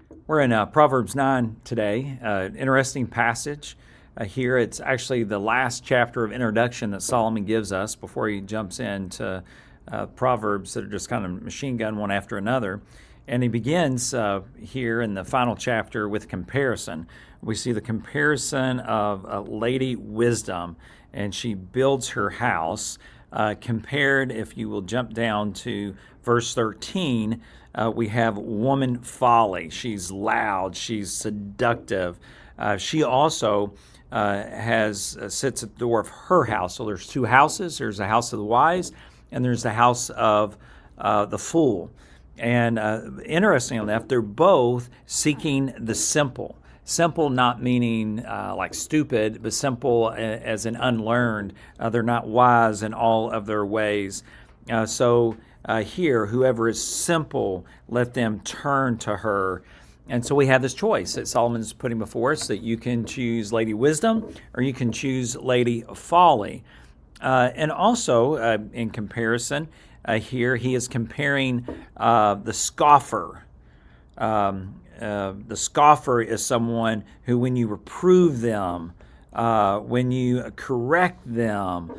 We're in Proverbs 9 today. Interesting passage here. It's actually the last chapter of introduction that Solomon gives us before he jumps into Proverbs that are just kind of machine gun one after another. And he begins here in the final chapter with comparison. We see the comparison of Lady Wisdom, and she builds her house. Compared, if you will jump down to verse 13, we have woman folly. She's loud, she's seductive. She also sits at the door of her house. So there's two houses. There's the house of the wise, and there's the house of the fool. And interestingly enough, they're both seeking the simple. Simple not meaning like stupid, but simple as in unlearned. They're not wise in all of their ways. So here, whoever is simple, let them turn to her. And so we have this choice that Solomon is putting before us, that you can choose Lady Wisdom or you can choose Lady Folly. And also, in comparison, here he is comparing the scoffer. The scoffer is someone who, when you reprove them, when you correct them,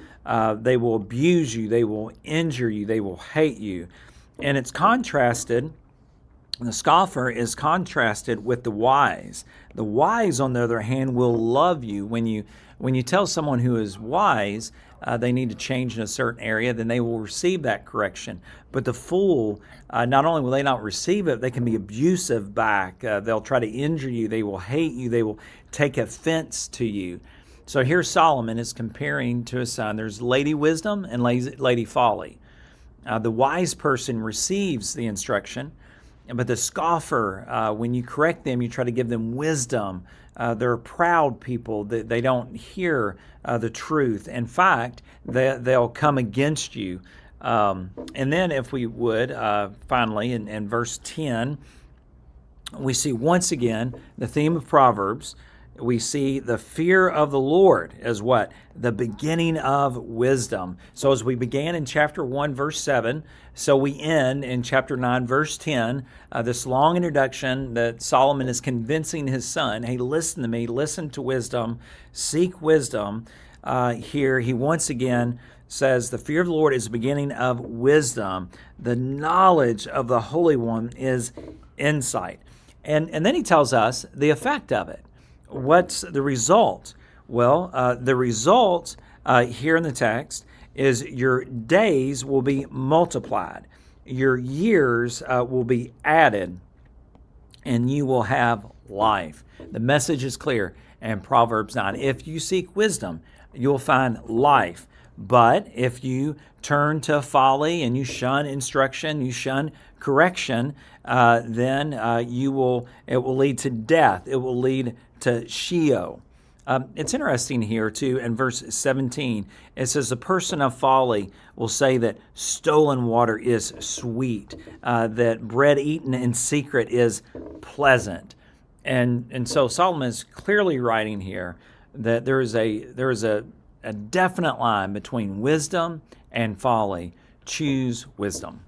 they will abuse you, they will injure you, they will hate you. And it's contrasted, the scoffer is contrasted with the wise. The wise, on the other hand, will love you. When you tell someone who is wise they need to change in a certain area, then they will receive that correction. But the fool, not only will they not receive it, they can be abusive back. They'll try to injure you. They will hate you. They will take offense to you. So here Solomon is comparing to his son. There's Lady Wisdom and Lady Folly. The wise person receives the instruction, but the scoffer, when you correct them, you try to give them wisdom. They're proud people. They don't hear the truth. In fact, they'll come against you. And then if we would, finally, in verse 10, we see once again the theme of Proverbs. We see the fear of the Lord as what? The beginning of wisdom. So as we began in chapter 1, verse 7, so we end in chapter 9, verse 10, this long introduction that Solomon is convincing his son, hey, listen to me, listen to wisdom, seek wisdom. Here he once again says the fear of the Lord is the beginning of wisdom. The knowledge of the Holy One is insight. And then he tells us the effect of it. What's the result? Well, the result here in the text is your days will be multiplied, your years will be added, and you will have life. The message is clear in Proverbs 9. If you seek wisdom, you'll find life. But if you turn to folly and you shun instruction, you shun correction, then it will lead to death. It will lead to Sheol. It's interesting here, too, in verse 17. It says, the person of folly will say that stolen water is sweet, that bread eaten in secret is pleasant. And so Solomon is clearly writing here that there is a definite line between wisdom and folly. Choose wisdom.